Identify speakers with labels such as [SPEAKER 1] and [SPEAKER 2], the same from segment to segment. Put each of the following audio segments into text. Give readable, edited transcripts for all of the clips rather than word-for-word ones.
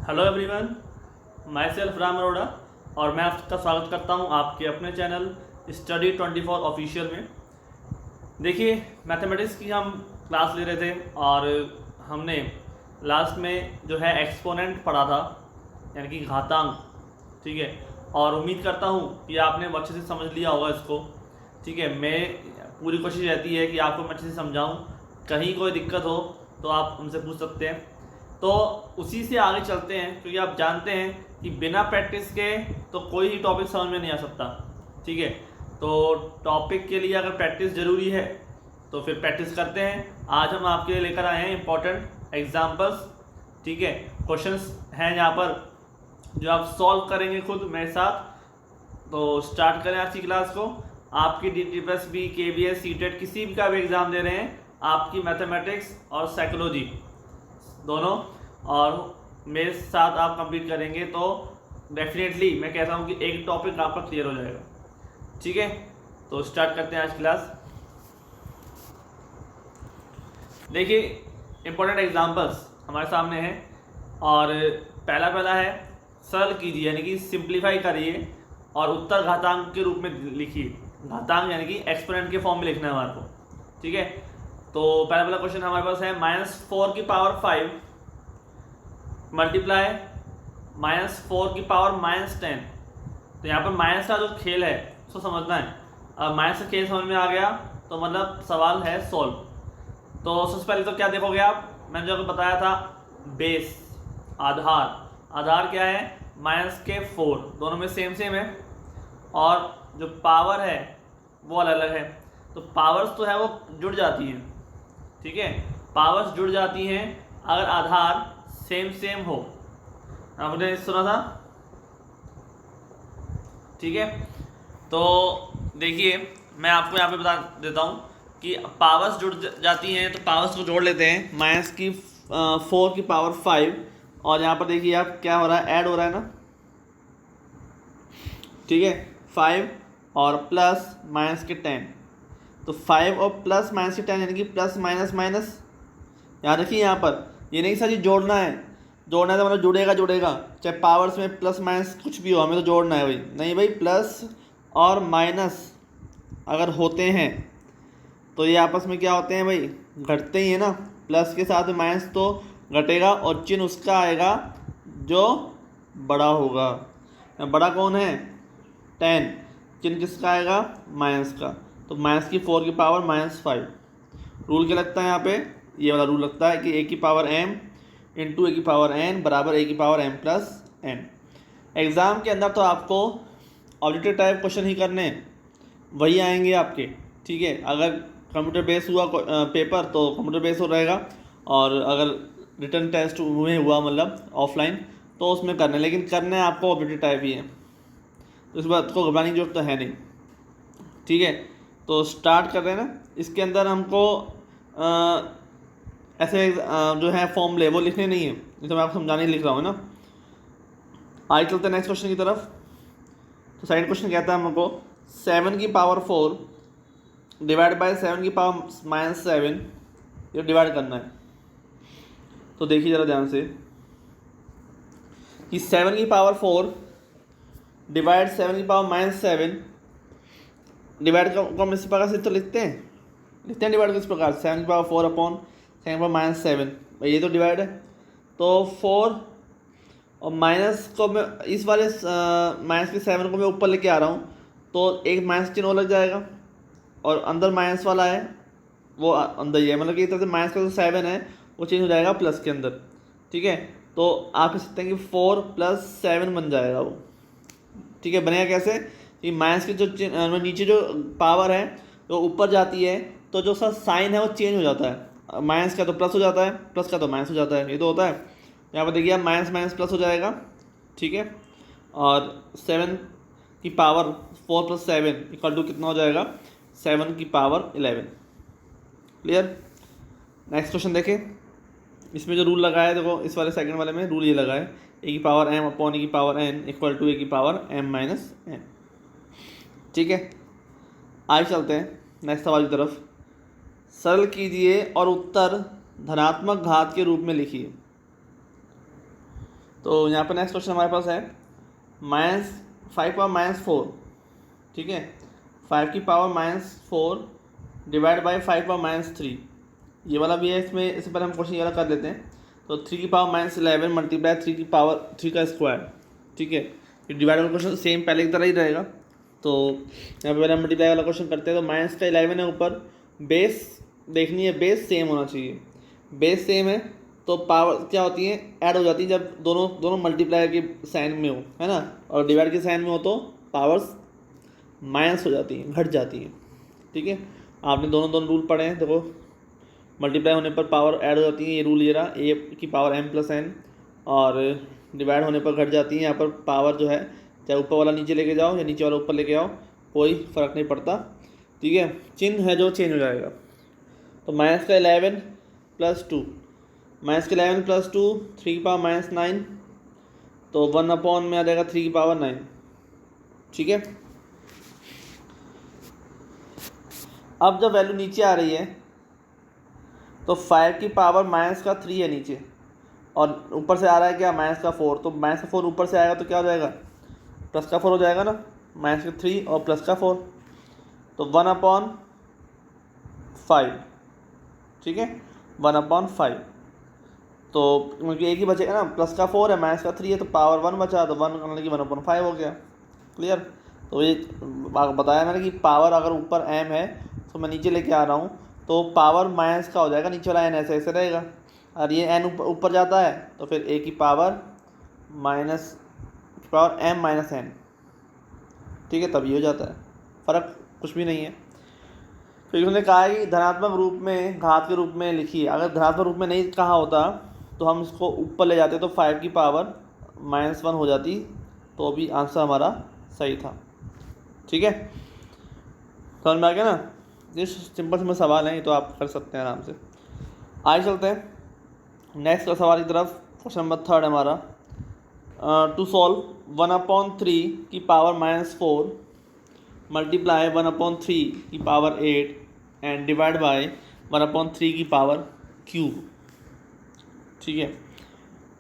[SPEAKER 1] Hello everyone, my self Ram Arora और मैं आपका स्वागत करता हूं आपके अपने चैनल स्टडी 24 ऑफिशियल में। देखिए, मैथमेटिक्स की हम क्लास ले रहे थे और हमने लास्ट में जो है एक्सपोनेंट पढ़ा था, यानी कि घातांक। ठीक है, और उम्मीद करता हूं कि आपने अच्छे से समझ लिया होगा इसको। ठीक है, मैं पूरी कोशिश रहती है कि आपको मैं अच्छे से समझाऊं। कहीं कोई दिक्कत हो तो आप हमसे पूछ सकते हैं। तो उसी से आगे चलते हैं, क्योंकि आप जानते हैं कि बिना प्रैक्टिस के तो कोई ही टॉपिक समझ में नहीं आ सकता। ठीक है, तो टॉपिक के लिए अगर प्रैक्टिस ज़रूरी है तो फिर प्रैक्टिस करते हैं। आज हम आपके लिए लेकर आए हैं इंपॉर्टेंट एग्जाम्पल्स। ठीक है, क्वेश्चंस हैं यहाँ पर जो आप सॉल्व करेंगे खुद मेरे साथ। तो स्टार्ट करें आज की क्लास को। आपकी DTPS KBS CTET किसी भी का भी एग्ज़ाम दे रहे हैं, आपकी मैथमेटिक्स और साइकोलॉजी दोनों, और मेरे साथ आप कंप्लीट करेंगे तो डेफिनेटली मैं कहता हूँ कि एक टॉपिक आपका क्लियर हो जाएगा। ठीक है, तो स्टार्ट करते हैं आज क्लास। देखिए, इंपॉर्टेंट एग्जांपल्स हमारे सामने हैं और पहला है सरल कीजिए, यानी कि सिंप्लीफाई करिए और उत्तर घातांक के रूप में लिखिए। घातांक यानी कि एक्सपोनेंट के फॉर्म में लिखना है हमारे को। ठीक है, तो पहला क्वेश्चन हमारे पास है -4 की पावर 5 मल्टीप्लाई -4 की पावर -10। तो यहाँ पर माइनस का जो खेल है उसको समझना है। अब माइनस का खेल समझ में आ गया तो मतलब सवाल है सॉल्व। तो सबसे पहले तो क्या देखोगे आप, मैंने जो आपको बताया था बेस, आधार क्या है, -4, दोनों में सेम है, और जो पावर है वो अलग अलग है। तो पावर्स तो है वो जुड़ जाती हैं। ठीक है, पावर्स जुड़ जाती हैं अगर आधार सेम हो। आपने सुना था? ठीक है, तो देखिए मैं आपको यहाँ पे बता देता हूँ कि पावर्स जुड़ जाती हैं, तो पावर्स को जोड़ लेते हैं। -4 की पावर 5, और यहाँ पर देखिए आप क्या हो रहा है, ऐड हो रहा है ना। ठीक है, 5 और प्लस माइनस के 10, तो 5 और प्लस माइनस के 10 यानी कि प्लस माइनस माइनस। याद रखिए यहाँ पर ये नहीं सर जी जोड़ना है तो मतलब जुड़ेगा, चाहे पावर्स में प्लस माइनस कुछ भी हो, हमें तो जोड़ना है भाई। नहीं भाई, प्लस और माइनस अगर होते हैं तो ये आपस में क्या होते हैं भाई, घटते ही है ना। प्लस के साथ माइनस तो घटेगा और चिन्ह उसका आएगा जो बड़ा होगा। बड़ा कौन है, 10, चिन्ह किसका आएगा, माइनस का। तो माइनस की 4 की पावर -5। रूल क्या लगता है यहाँ पे, ये वाला रूल लगता है कि a की पावर m इंटू a की पावर n बराबर a की power m plus n। Exam के अंदर तो आपको ऑब्जेक्टिव टाइप क्वेश्चन ही करने वही आएंगे आपके। ठीक है, अगर कंप्यूटर बेस हुआ पेपर तो कंप्यूटर बेस हो रहेगा, और अगर रिटर्न टेस्ट में हुआ मतलब ऑफलाइन तो उसमें करने, लेकिन करने आपको ऑब्जेक्टिव टाइप ही है, तो इस बात को घबराने की जरूरत तो है नहीं। ठीक है, तो स्टार्ट कर रहे हैं ना। इसके अंदर हमको ऐसे जो है फॉर्मूले वो लिखने नहीं है, जैसे मैं आपको समझाने लिख रहा हूँ ना। आगे चलते हैं नेक्स्ट क्वेश्चन की तरफ। तो सेकंड क्वेश्चन कहता है हमको 7 की पावर 4 डिवाइड बाय 7 की पावर -7, ये डिवाइड करना है। तो देखिए ज़रा ध्यान से कि 7 की पावर 4 डिवाइड 7 की पावर -7, डिवाइड को हम इस प्रकार से तो लिखते हैं डिवाइड को इस प्रकार, 7 की पावर 4 अपॉन 7 की पावर -7, भाई ये तो डिवाइड है। तो 4 और माइनस को मैं इस वाले माइनस के 7 को मैं ऊपर लेके आ रहा हूँ, तो एक माइनस चिन्ह और लग जाएगा, और अंदर माइनस वाला है वो अंदर ही है, मतलब कि एक तरह से माइनस का जो 7 है वो चेंज हो जाएगा प्लस के अंदर। ठीक है, तो आप कह सकते हैं कि 4 + 7 बन जाएगा वो। ठीक है, बनेगा कैसे कि माइनस की जो नीचे जो पावर है तो ऊपर जाती है, तो जो उसका साइन है वो चेंज हो जाता है। माइनस का तो प्लस हो जाता है, प्लस का तो माइनस हो जाता है, ये तो होता है। यहाँ पर देखिए माइनस माइनस प्लस हो जाएगा। ठीक है, और 7 की पावर 4 + 7 = कितना हो जाएगा, 7 की पावर 11। क्लियर। नेक्स्ट क्वेश्चन देखें। इसमें जो रूल लगा है देखो, इस वाले सेकंड वाले में रूल ये लगा है a की पावर m अपॉन a की पावर n = a की पावर m - n। ठीक है, आगे चलते हैं नेक्स्ट सवाल की तरफ। सरल कीजिए और उत्तर धनात्मक घात के रूप में लिखिए। तो यहाँ पर नेक्स्ट क्वेश्चन हमारे पास है -5 ठीक है, 5 डिवाइड बाई 5 ये वाला भी है। इसमें इससे पहले हम क्वेश्चन ये वाला कर लेते हैं। तो 3 मल्टीप्लाई 3 का स्क्वायर, ठीक है, ये डिवाइड वाला क्वेश्चन सेम पहले की तरह ही रहेगा। तो यहाँ पे पहले मल्टीप्लाई वाला क्वेश्चन करते हैं। तो -11 है ऊपर, बेस देखनी है, बेस सेम होना चाहिए। बेस सेम है तो पावर क्या होती है, ऐड हो जाती है जब दोनों मल्टीप्लाई के साइन में हो, है ना, और डिवाइड के साइन में हो तो पावर्स माइनस हो जाती हैं, घट जाती हैं, ठीक है। आपने दोनों रूल पढ़े हैं, देखो मल्टीप्लाई होने पर पावर ऐड हो जाती है, ये रूल ये रहा, a की पावर m+n, और डिवाइड होने पर घट जाती है। यहाँ पर पावर जो है चाहे ऊपर वाला नीचे लेके जाओ या नीचे वाला ऊपर लेके आओ, कोई फ़र्क नहीं पड़ता, ठीक है, चिन्ह है जो चेंज हो जाएगा। तो -11 + 2, -11 + 2 3 तो 1 में आ जाएगा 3 ठीक है। अब जब वैल्यू नीचे आ रही है तो 5 की पावर -3 है नीचे, और ऊपर से आ रहा है क्या, -4, तो -4 ऊपर से आएगा तो क्या हो जाएगा, +4 हो जाएगा ना, -3 और +4, तो 1/5, ठीक है, 1/5। तो क्योंकि एक ही बचेगा ना, +4 है -3 है, तो पावर 1 बचा, तो 1 मतलब कि 1/5 हो गया। क्लियर। तो ये बताया मैंने कि पावर अगर ऊपर m है तो मैं नीचे लेके आ रहा हूँ तो पावर माइनस का हो जाएगा, नीचे वाला n ऐसे ऐसे रहेगा, और ये n ऊपर जाता है तो फिर a की पावर m-n, ठीक है, तब ये हो जाता है, फ़र्क कुछ भी नहीं है। तो इन्होंने कहा है कि धनात्मक रूप में घात के रूप में लिखिए। अगर धनात्मक रूप में नहीं कहा होता तो हम इसको ऊपर ले जाते तो 5 की पावर -1 हो जाती, तो भी आंसर हमारा सही था, ठीक है। समझ में आ गया ना, ये सिंपल सवाल है, ये तो आप कर सकते हैं आराम से। आगे चलते हैं नेक्स्ट का सवाल की तरफ। क्वेश्चन नंबर 3 हमारा, टू सॉल्व 1/3 की पावर -4 मल्टीप्लाई 1/3 की पावर 8 एंड डिवाइड बाय 1/3 की पावर क्यूब, ठीक है।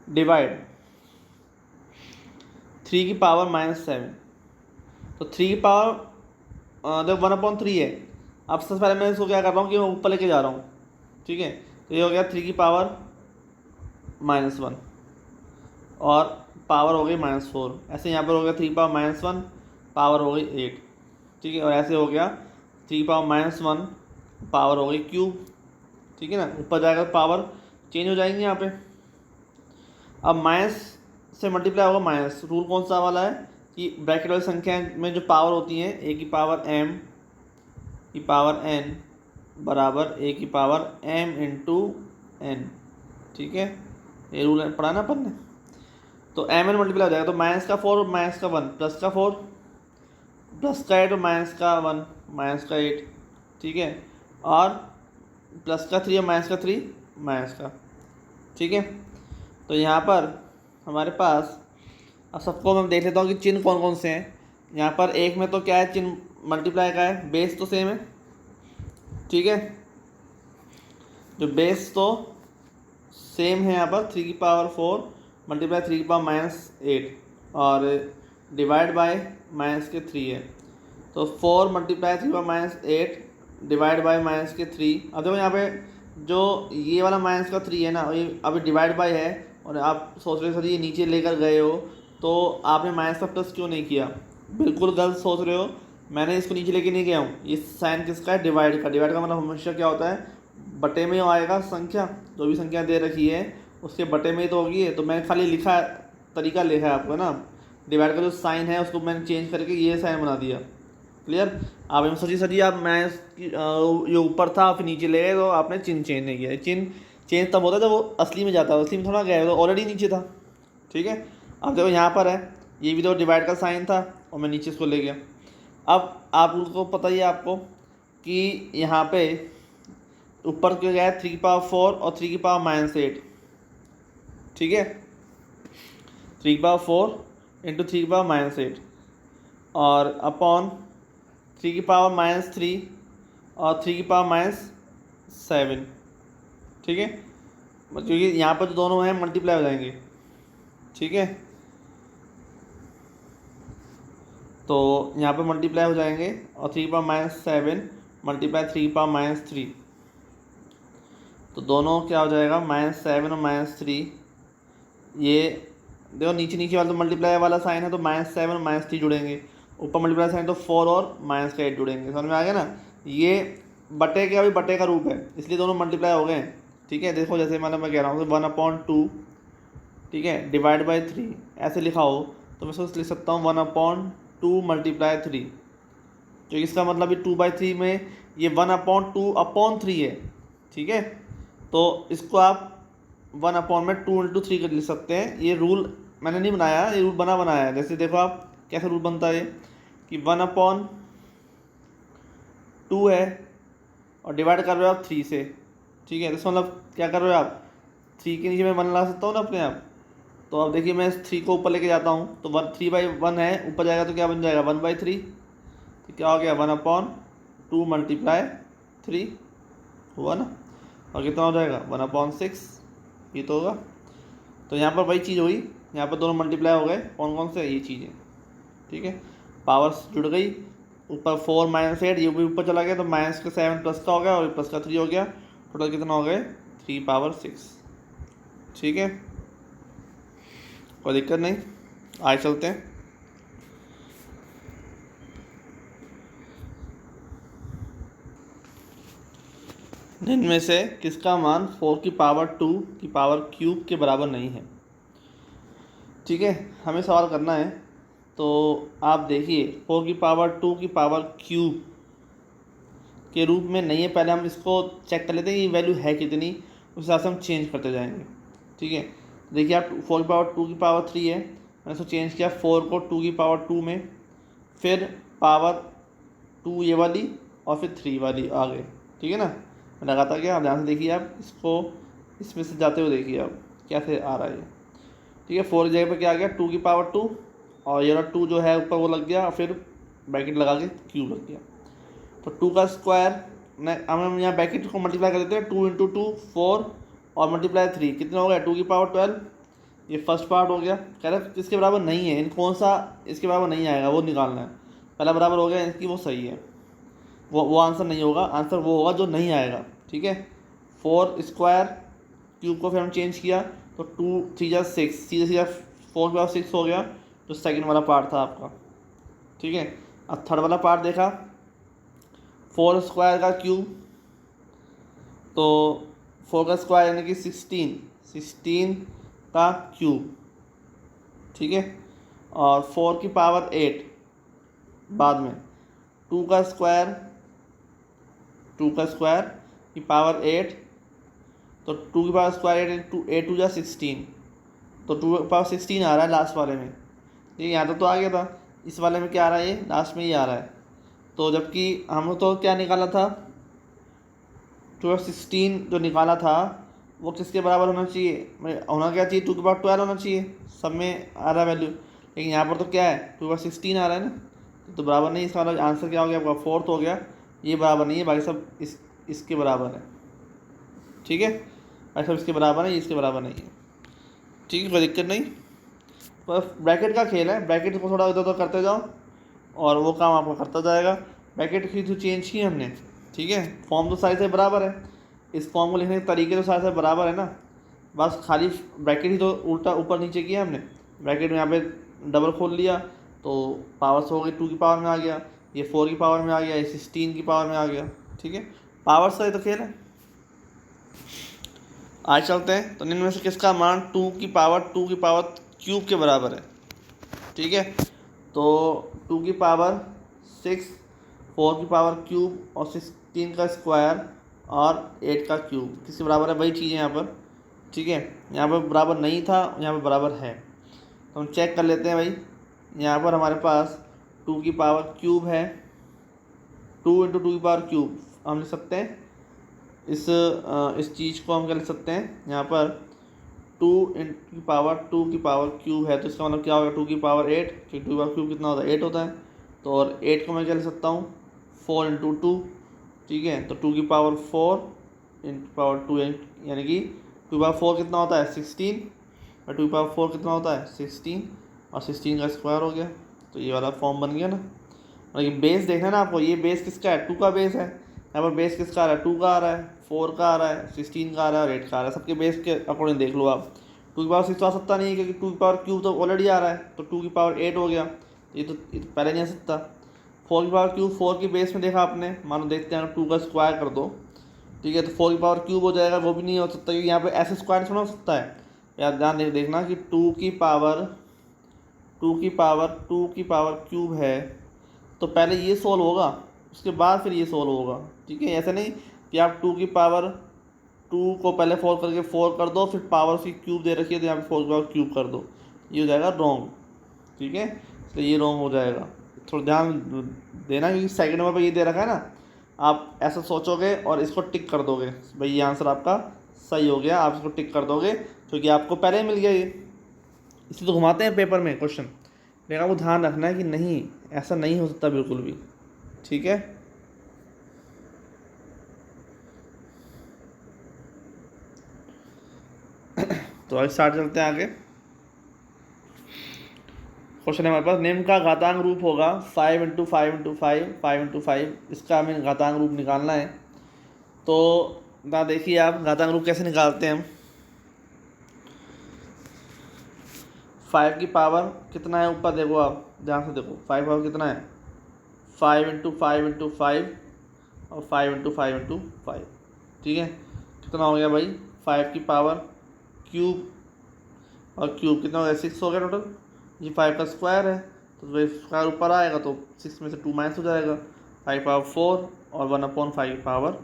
[SPEAKER 1] डिवाइड 3 की पावर -7, तो 3 की पावर जब 1/3 है, अब सबसे पहले मैं इसको क्या कर रहा हूँ कि मैं ऊपर लेके जा रहा हूँ, ठीक है। तो ये हो गया 3 की पावर -1 और पावर हो गई -4, ऐसे यहाँ पर हो गया 3 की पावर -1 पावर हो गई 8, ठीक है, और ऐसे हो गया 3 की पावर -1 पावर हो गई क्यूब, ठीक है ना। ऊपर जाएगा पावर चेंज हो जाएंगे यहाँ पे। अब माइनस से मल्टीप्लाई होगा माइनस, रूल कौन सा वाला है कि ब्रैकेट वाली संख्या में जो पावर होती है a की पावर m की पावर n बराबर a की पावर m इंटू n, ठीक है, ये रूल पढ़ा ना अपन ने। तो m n मल्टीप्लाई हो जाएगा, तो -4 -1 +4 +8 -1 -8, ठीक है, और +3 और -3 ठीक है। तो यहाँ पर हमारे पास अब सबको मैं देख लेता हूँ कि चिन्ह कौन कौन से हैं। यहाँ पर एक में तो क्या है, चिन्ह मल्टीप्लाई का है, बेस तो सेम है, ठीक है, जो बेस तो सेम है यहाँ पर 3 की पावर 4 मल्टीप्लाई 3 की पावर -8 और डिवाइड बाय -3 है। तो 4 मल्टीप्लाई 3 की पावर -8 डिवाइड बाय -3। अब देखो यहाँ पे जो ये वाला -3 है ना, ये अभी डिवाइड बाय है, और आप सोच रहे हो सर ये नीचे लेकर गए हो तो आपने माइनस का प्लस क्यों नहीं किया, बिल्कुल गलत सोच रहे हो। मैंने इसको नीचे लेके नहीं गया हूँ, ये साइन किसका है, डिवाइड का। डिवाइड का मतलब हमेशा क्या होता है, बटे में आएगा संख्या, जो भी संख्या दे रखी है उसके बटे में ही तो होगी। तो मैंने खाली लिखा तरीका लिखा है आपको ना, डिवाइड का जो साइन है उसको मैंने चेंज करके ये साइन बना दिया। क्लियर। आप इन सोचिए सर आप मैं ये ऊपर था फिर नीचे ले गए तो आपने चिन्ह चेंज नहीं किया। चिन्ह चेंज तब होता है जब वो असली में जाता है, असली में थोड़ा गया तो ऑलरेडी नीचे था, ठीक है। अब देखो यहाँ पर है, ये भी तो डिवाइड का साइन था और मैं नीचे इसको ले गया। अब आप उनको पता ही है आपको कि यहाँ पे ऊपर क्या गया है 3 की पावर 4 और 3 की पावर -8, ठीक है, 3 की पावर 4 इंटू 3 की पावर -8 और अपॉन 3 की पावर -3 और 3 की पावर -7, ठीक है, क्योंकि यहाँ पर जो दोनों हैं मल्टीप्लाई हो जाएंगे, ठीक है। तो यहाँ पर मल्टीप्लाई हो जाएंगे और 3 × -7 मल्टीप्लाई 3 × -3, तो दोनों क्या हो जाएगा -7 और -3। ये देखो नीचे नीचे वाला तो मल्टीप्लाई वाला साइन है तो -7 और -3 जुड़ेंगे, ऊपर मल्टीप्लाई साइन तो 4 और -8 जुड़ेंगे। समझ में आ गया ना। ये बटे के अभी बटे का रूप है इसलिए दोनों मल्टीप्लाई हो गए हैं। ठीक है, देखो जैसे मतलब मैं कह रहा हूँ 1/2, ठीक है, डिवाइड बाई 3 ऐसे लिखा हो तो मैं सोच लिख सकता हूँ 1/2 मल्टीप्लाई 3, तो इसका मतलब भी 2/3 में ये 1/2/3 है। ठीक है, तो इसको आप 1/2 कर लिख सकते हैं। ये रूल मैंने नहीं बनाया, ये रूल बनाया है। जैसे देखो आप कैसे रूल बनता है कि 1/2 है और डिवाइड कर रहे हो आप 3 से। ठीक है, तो इसका मतलब क्या कर रहे हो आप 3 के नीचे मैं 1 ला सकता हूँ ना अपने आप। तो अब देखिए मैं इस 3 को ऊपर लेके जाता हूँ तो 3/1 है, ऊपर जाएगा तो क्या बन जाएगा 1/3। तो क्या हो गया 1/2 मल्टीप्लाई 3 हुआ ना, और कितना हो जाएगा 1/6, ये तो होगा। तो यहाँ पर वही चीज़ हुई, यहाँ पर दोनों मल्टीप्लाई हो गए, कौन कौन से ये चीज़ें। ठीक है, पावर्स जुड़ गई, ऊपर 4 -8 ये भी ऊपर चला गया तो -7 प्लस का हो गया और प्लस का 3 हो गया, टोटल कितना हो गए 3/6। ठीक है, कोई दिक्कत नहीं, आगे चलते हैं। इनमें से किसका मान 4⁻2 की पावर क्यूब के बराबर नहीं है। ठीक है, हमें सवाल करना है। तो आप देखिए 4⁻2 की पावर क्यूब के रूप में नहीं है, पहले हम इसको चेक कर लेते हैं ये वैल्यू है कितनी, उस हिसाब से हम चेंज करते जाएंगे। ठीक है, देखिए आप 4⁻2 की पावर 3 है, मैंने इसको चेंज किया 4 को 2⁻2 में, फिर पावर 2 ये वाली और फिर 3 वाली आ गए। ठीक है ना, मैं लगाता क्या, आप ध्यान से देखिए, आप इसको इसमें से जाते हुए देखिए आप कैसे आ रहा है ये। ठीक है, 4 की जगह पर क्या आ गया 2⁻2 और ये 2 जो है ऊपर वो लग गया, फिर ब्रैकेट लगा के क्यूब लग गया। तो 2 का स्क्वायर हम यहाँ ब्रैकेट को मल्टीप्लाई कर देते हैं, 2 × 2 4 और मल्टीप्लाई 3 कितना हो गया 2⁻12। ये फर्स्ट पार्ट हो गया। कह रहे इसके बराबर नहीं है, इन कौन सा इसके बराबर नहीं आएगा वो निकालना है। पहला बराबर हो गया इसकी, वो सही है, वो आंसर नहीं होगा, आंसर वो होगा जो नहीं आएगा। ठीक है, 4 स्क्वायर क्यूब को फिर हम चेंज किया तो 2 3 6 सीधा सीधा 4/6 हो गया, जो सेकंड वाला पार्ट था आपका। ठीक है, अब थर्ड वाला पार्ट देखा 4 स्क्वायर का क्यूब, तो 4 का स्क्वायर यानी कि 16 का क्यूब। ठीक है, और 4 की पावर 8 बाद में 2 का स्क्वायर की पावर 8, तो 2 की पावर स्क्वायर 8 2 × 16, तो 2/16 आ रहा है लास्ट वाले में। ठीक है, यहाँ तक तो आ गया था, इस वाले में क्या आ रहा है, ये लास्ट में ही आ रहा है। तो जबकि हम तो क्या निकाला था 2/16 जो निकाला था वो किसके बराबर होना चाहिए, होना क्या चाहिए 2⁻12 होना चाहिए, सब में आ रहा है वैल्यू, लेकिन यहाँ पर तो क्या है 2/16 आ रहा है ना, तो बराबर नहीं। इसका आंसर क्या हो गया आपका 4th हो गया, ये बराबर नहीं है, बाकी सब इसके बराबर है। ठीक है, बाकी सब इसके बराबर है, ये इसके बराबर नहीं है। ठीक है, कोई दिक्कत नहीं, बस ब्रैकेट का खेल है, ब्रैकेट को थोड़ा इधर उधर करते जाओ और वो काम आपका करता जाएगा। ब्रैकेट की तो चेंज की हमने। ठीक है, फॉर्म तो सारे से बराबर है, इस फॉर्म को लिखने के तरीके तो सारे से बराबर है ना, बस खाली ब्रैकेट ही तो उल्टा ऊपर नीचे किया हमने। ब्रैकेट में यहाँ पे डबल खोल लिया तो पावर हो गई 2 की पावर में आ गया, ये 4 की पावर में आ गया, ये 16 की पावर में आ गया। ठीक है, पावर से तो खेल है। आज चलते हैं, तो इनमें से किसका मान 2 की पावर क्यूब के बराबर है। ठीक है, तो 2 की पावर 6, 4 की पावर क्यूब और 16 का स्क्वायर और 8 का क्यूब किसके बराबर है, वही चीज़ है यहाँ पर। ठीक है, यहाँ पर बराबर नहीं था, यहाँ पर बराबर है, तो हम चेक कर लेते हैं भाई। यहाँ पर हमारे पास 2 की पावर क्यूब है, 2 × 2 की पावर क्यूब हम लिख सकते हैं, इस चीज़ को हम क्या लिख सकते हैं, यहाँ पर 2 × 2 की पावर क्यूब है, तो इसका मतलब क्या होगा 2 की पावर 8, क्योंकि 2 की पावर क्यूब कितना होता है 8 होता है, तो और 8 को मैं क्या लिख सकता हूँ 4 × 2। ठीक है, तो 2 की पावर 4 × पावर 2 यानी कि 2 की पावर 4 कितना होता है 16, और 2 की पावर 4 कितना होता है 16, और 16 का स्क्वायर हो गया। तो ये वाला फॉर्म बन गया ना। और ये बेस देखना है ना आपको, ये बेस किसका है 2 का बेस है। यहाँ पर बेस किसका आ रहा है 2 का आ रहा है, 4 का आ रहा है, 16 का आ रहा है और 8 का आ रहा है। सबके बेस के अकॉर्डिंग देख लो आप। 2 की पावर 6 तो आ सकता नहीं है क्योंकि 2 की पावर क्यूब तो ऑलरेडी आ रहा है, तो 2 की पावर 8 हो गया। ये तो पहले नहीं आ सकता। 4 की पावर क्यूब 4 की बेस में देखा आपने, मानो देखते हैं 2 का स्क्वायर कर दो, ठीक है, तो 4 की पावर क्यूब हो जाएगा, वो भी नहीं हो सकता क्योंकि यहाँ पे ऐसे स्क्वायर थोड़ा हो सकता है। यार ध्यान देखना कि 2 की पावर क्यूब है, तो पहले ये सोल्व होगा, उसके बाद फिर ये सोल्व होगा, ठीक है। ऐसा नहीं कि आप 2 की पावर 2 को पहले 4 करके 4 कर दो, फिर पावर उसकी क्यूब दे रखी है तो यहाँ पे 4 की पावर क्यूब कर दो, ये हो जाएगा रॉन्ग, ठीक है। तो ये रॉन्ग हो जाएगा, थोड़ा ध्यान देना क्योंकि सेकंड नंबर पर ये दे रखा है ना। आप ऐसा सोचोगे और इसको टिक कर दोगे, भाई ये आंसर आपका सही हो गया, आप इसको टिक कर दोगे क्योंकि आपको पहले ही मिल गया ये। इसलिए तो घुमाते हैं पेपर में क्वेश्चन, लेकिन आपको ध्यान रखना है कि नहीं, ऐसा नहीं हो सकता बिल्कुल भी, ठीक है। तो आज स्टार्ट करते हैं आगे। क्वेश्चन है हमारे पास, निम्न का घातांक रूप होगा 5 × 5 × 5 5 × 5, इसका हमें घातांक रूप निकालना है। तो ना देखिए आप घातांक रूप कैसे निकालते हैं हम। 5 की पावर कितना है ऊपर देखो, आप ध्यान से देखो 5 पावर कितना है 5 × 5 × 5 और 5 × 5 × 5, ठीक है। कितना हो गया भाई 5 की पावर क्यूब, और क्यूब कितना हो गया 6 हो गया टोटल। ये 5 का स्क्वायर है तो भाई स्क्वायर ऊपर आएगा तो 6 में से 2 माइनस हो जाएगा, 5 पावर 4 और 1/5 की पावर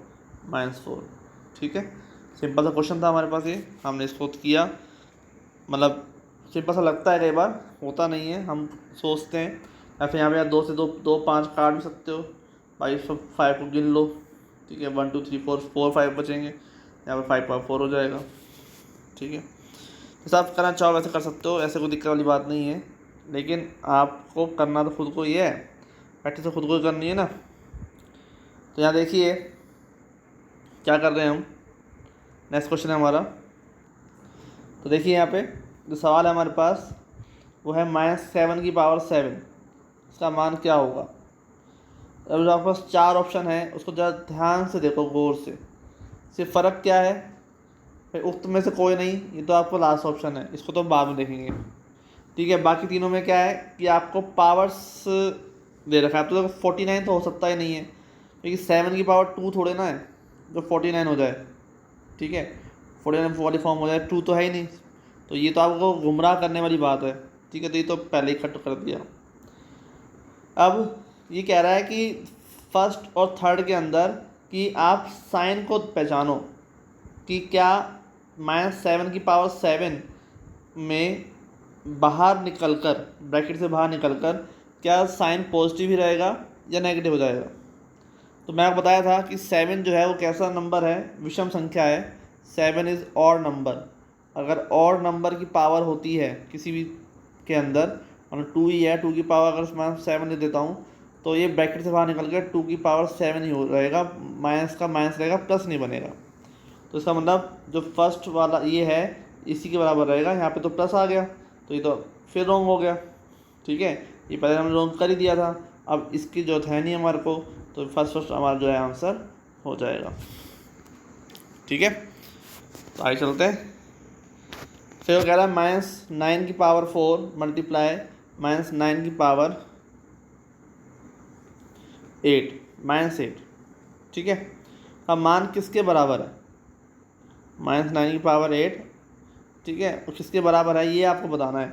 [SPEAKER 1] -4, ठीक है। सिंपल सा क्वेश्चन था हमारे पास ये, हमने इसको किया। मतलब सिंपल सा लगता है, कई बार होता नहीं है, हम सोचते हैं। या फिर यहाँ पे 2 से 2 5 काट भी सकते हो भाई, 5 को गिन लो, ठीक है। 1 2 3 4 5 बचेंगे, यहाँ पे 5 पावर 4 हो जाएगा, ठीक है। जैसा आप करना चाहो वैसे कर सकते हो, ऐसे कोई दिक्कत वाली बात नहीं है, लेकिन आपको करना तो खुद को ही है, प्रैक्टिस तो खुद को ही करनी है ना। तो यहाँ देखिए क्या कर रहे हैं हम, नेक्स्ट क्वेश्चन है हमारा। तो देखिए यहाँ पे जो सवाल है हमारे पास वो है -7 की पावर 7, इसका मान क्या होगा। अब जो आपके पास 4 ऑप्शन है उसको ज़रा ध्यान से देखो गौर से, सिर्फ फ़र्क क्या है भाई, उक्त में से कोई नहीं, ये तो आपको लास्ट ऑप्शन है, इसको तो हम बाद में देखेंगे, ठीक है। बाकी तीनों में क्या है कि आपको पावर्स दे रखा है, तो 49 तो हो सकता ही नहीं है क्योंकि 7 की पावर 2 थोड़े ना है जो 49 हो जाए, ठीक है। 49 वाली फॉर्म हो जाए, 2 तो है ही नहीं, तो ये तो आपको गुमराह करने वाली बात है, ठीक है। तो ये तो पहले ही कट कर दिया। अब ये कह रहा है कि फर्स्ट और थर्ड के अंदर कि आप साइन को पहचानो कि क्या -7 की पावर 7 में बाहर निकलकर, ब्रैकेट से बाहर निकलकर क्या साइन पॉजिटिव ही रहेगा या नेगेटिव हो जाएगा। तो मैं आपको बताया था कि 7 जो है वो कैसा नंबर है, विषम संख्या है। 7 इज़ ऑड नंबर। अगर ऑड नंबर की पावर होती है किसी भी के अंदर, मतलब 2 ही है, 2 की पावर अगर मैं 7 दे देता हूँ तो ये ब्रैकेट से बाहर निकल कर 2 की पावर 7 ही हो रहेगा, माइनस का माइनस रहेगा, प्लस नहीं बनेगा। तो इसका मतलब जो फर्स्ट वाला ये है इसी के बराबर रहेगा, यहाँ पे तो प्लस आ गया तो ये तो फिर रॉन्ग हो गया, ठीक है। ये पहले हमने रॉन्ग कर ही दिया था, अब इसकी जरूरत है नहीं हमारे को, तो फर्स्ट हमारा जो है आंसर हो जाएगा, ठीक है। तो आगे चलते हैं। फिर वो कह रहा है -9 की पावर 4 मल्टीप्लाई -9 की पावर 8 -8, ठीक है। अब मान किसके बराबर है, -9 की पावर 8, ठीक है, और किसके बराबर है ये आपको बताना है।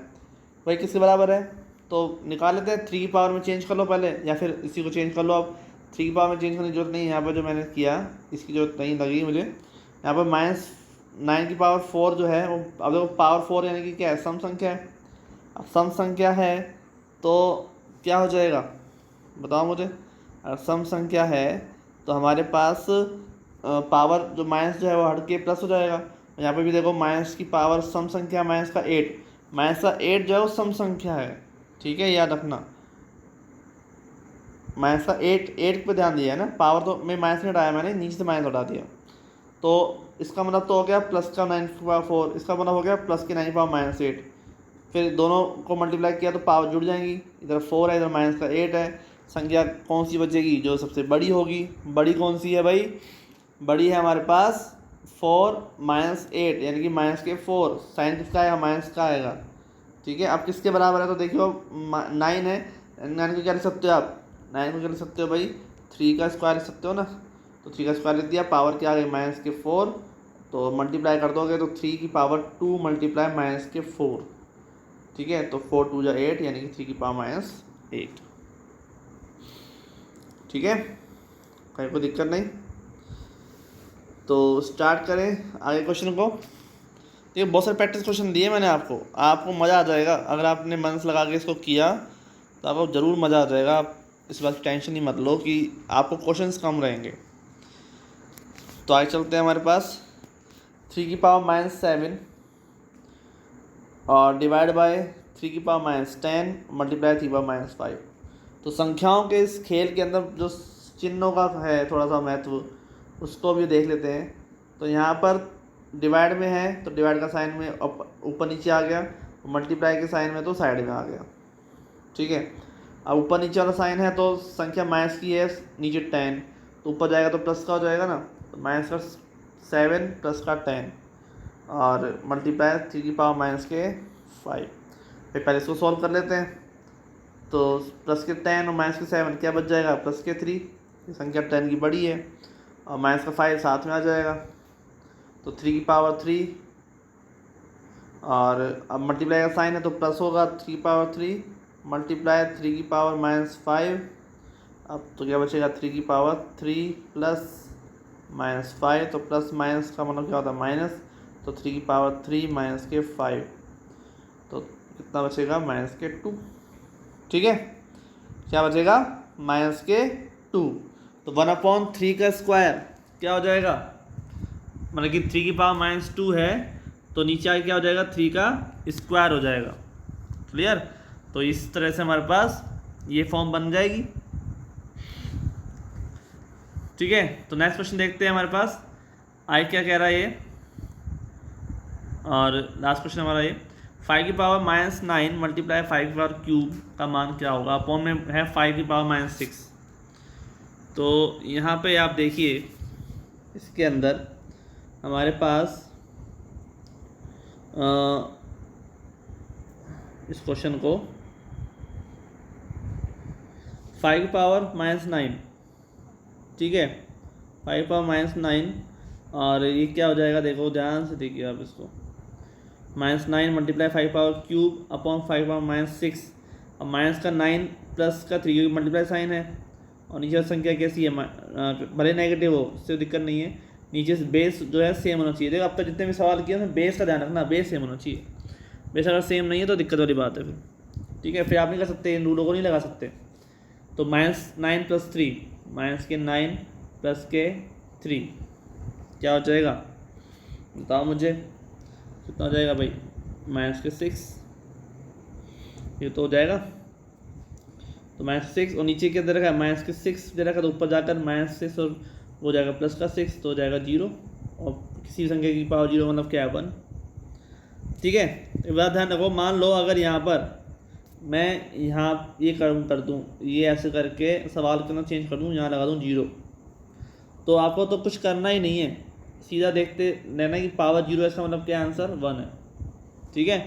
[SPEAKER 1] भाई किसके बराबर है तो निकाल लेते हैं, 3 की पावर में चेंज कर लो पहले, या फिर इसी को चेंज कर लो। अब 3 की पावर में चेंज करने की जरूरत नहीं है, यहाँ पर जो मैंने किया इसकी जरूरत नहीं लगी मुझे। यहाँ पर -9 की पावर 4 जो है वो, अब देखो पावर 4 यानी कि क्या है, सम संख्या है। अब सम संख्या है तो क्या हो जाएगा बताओ मुझे। अगर सम संख्या है तो हमारे पास पावर जो माइनस जो है वो हट के प्लस हो जाएगा। यहाँ पे भी देखो माइनस की पावर सम संख्या माइनस का 8 जो है वो सम संख्या है, ठीक है, याद रखना। माइनस का 8 पे ध्यान दिया है ना, पावर तो में माइनस नहीं हटाया मैंने, नीचे से माइनस हटा दिया। तो इसका मतलब तो हो गया प्लस का 9/4, इसका मतलब हो गया प्लस के 9/-8। फिर दोनों को मल्टीप्लाई किया तो पावर जुड़ जाएंगी, इधर 4 है इधर माइनस का 8 है। संख्या कौन सी बचेगी? जो सबसे बड़ी होगी। बड़ी कौन सी है भाई? बड़ी है हमारे पास 4 - 8 यानी कि माइनस के 4। साइन किसका आएगा? माइनस का आएगा। ठीक है, अब किसके बराबर है? तो देखियो 9 है, 9 को क्या लिख सकते हो आप? 9 को क्या लिख सकते हो भाई? 3 का स्क्वायर लिख सकते हो ना। तो 3 का स्क्वायर लिख दिया, पावर क्या आ गई? माइनस के 4। तो मल्टीप्लाई कर दोगे तो 3 की पावर 2 मल्टीप्लाई माइनस के 4। ठीक है, तो 4 2 8 यानी कि 3 की पावर -8। ठीक है, कहीं कोई दिक्कत नहीं। तो स्टार्ट करें आगे क्वेश्चन को। ये बहुत सारे प्रैक्टिस क्वेश्चन दिए मैंने आपको मज़ा आ जाएगा। अगर आपने मन से लगा के इसको किया तो आपको ज़रूर मज़ा आ जाएगा। आप इस बात की टेंशन ही मत लो कि आपको क्वेश्चंस कम रहेंगे। तो आगे चलते हैं हमारे पास 3 की पावर -7 और डिवाइड बाय 3 की पावर -10 मल्टीप्लाई 3 पावर -5। तो संख्याओं के इस खेल के अंदर जो चिन्हों का है थोड़ा सा महत्व, उसको भी देख लेते हैं। तो यहाँ पर डिवाइड में है तो डिवाइड का साइन में ऊपर नीचे आ गया, मल्टीप्लाई के साइन में तो साइड में आ गया। ठीक है, अब ऊपर नीचे वाला साइन है तो संख्या माइनस की है, नीचे 10 तो ऊपर जाएगा तो प्लस का हो जाएगा ना। तो माइनस का 7 प्लस का 10 और मल्टीप्लाई 3 की पावर -5। फिर पहले इसको सॉल्व कर लेते हैं। तो प्लस के 10 और माइनस के 7 क्या बच जाएगा? प्लस के 3। संख्या 10 की बड़ी है और माइनस का 5 साथ में आ जाएगा। तो 3 की पावर 3 और अब मल्टीप्लाई का साइन है तो प्लस होगा 3 की पावर 3 मल्टीप्लाई 3 की पावर -5। अब तो क्या बचेगा? 3 की पावर 3 प्लस -5। तो प्लस माइनस का मतलब क्या होता है? माइनस। तो 3 की पावर 3 माइनस के 5 तो कितना बचेगा? -2। ठीक है, क्या बचेगा? -2। तो 1/3 का स्क्वायर क्या हो जाएगा? मतलब कि 3 की पावर -2 है तो नीचे आके क्या हो जाएगा? 3 का स्क्वायर हो जाएगा। क्लियर? तो इस तरह से हमारे पास ये फॉर्म बन जाएगी। ठीक है, तो नेक्स्ट क्वेश्चन देखते हैं हमारे पास आई क्या कह रहा है ये। और लास्ट क्वेश्चन हमारा ये 5 की पावर -9 मल्टीप्लाई 5 की पावर क्यूब का मान क्या होगा? अपॉन में है 5 की पावर -6। तो यहाँ पे आप देखिए इसके अंदर हमारे पास इस क्वेश्चन को 5 की पावर -9, ठीक है, 5 की पावर -9 और ये क्या हो जाएगा? देखो ध्यान से देखिए आप इसको, -9 multiply 5 power cube upon 5 power -6। अब माइनस का 9 प्लस का 3 क्योंकि मल्टीप्लाई साइन है और नीचे संख्या कैसी है? भले नेगेटिव हो उससे दिक्कत नहीं है, नीचे से बेस जो है सेम होना चाहिए। देखो अब तक जितने भी सवाल किए उसमें बेस का ध्यान रखना, बेस सेम होना चाहिए। बेस अगर सेम नहीं है तो दिक्कत वाली बात है फिर। ठीक है, फिर आप नहीं कर सकते, इन रूलों को नहीं लगा सकते। तो -9 + 3 -9 + 3 क्या हो जाएगा? बताओ मुझे कितना हो जाएगा भाई? -6 ये तो हो जाएगा। तो -6 और नीचे क्या दे रखा है? -6 दे रखा है तो ऊपर जाकर -6 और हो जाएगा +6 तो हो जाएगा 0 और किसी संख्या की पावर 0 मतलब क्या है? 1। ठीक है, एक बात ध्यान रखो, मान लो अगर यहाँ पर मैं यहाँ ये कर दूँ, ये ऐसे करके सवाल करना चेंज कर दूँ, यहाँ लगा दूँ 0, तो आपको तो कुछ करना ही नहीं है, सीधा देखते रहना कि पावर 0 इसका मतलब क्या आंसर 1 है। ठीक है,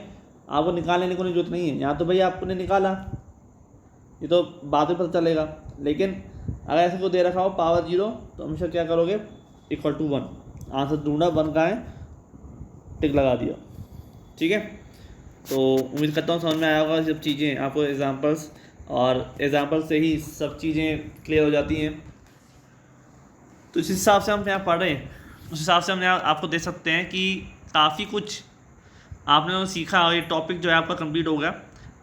[SPEAKER 1] आपको निकालने की कोई जरूरत नहीं है। यहाँ तो भैया आपने निकाला, ये तो बाद में पता चलेगा, लेकिन अगर ऐसे को दे रखा हो पावर 0 तो हमेशा क्या करोगे? = 1 आंसर ढूंढा, 1 का है, टिक लगा दिया। ठीक है, तो उम्मीद करता हूँ समझ में आया होगा ये सब चीज़ें आपको, एग्जांपल्स और एग्जांपल से ही सब चीज़ें क्लियर हो जाती हैं। तो इस हिसाब से हम यहाँ पढ़ रहे हैं, उस हिसाब से हम यहाँ आपको दे सकते हैं कि काफ़ी कुछ आपने तो सीखा और ये टॉपिक जो है आपका कंप्लीट हो गया।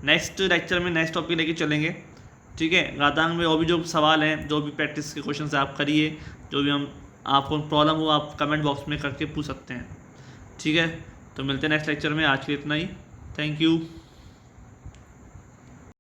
[SPEAKER 1] नेक्स्ट लेक्चर में नेक्स्ट टॉपिक लेके चलेंगे। ठीक है, गातांग में और भी जो सवाल हैं, जो भी प्रैक्टिस के क्वेश्चन आप करिए, जो भी हम आपको प्रॉब्लम हो आप कमेंट बॉक्स में करके पूछ सकते हैं। ठीक है, तो मिलते हैं नेक्स्ट लेक्चर में। आज के लिए इतना ही, थैंक यू।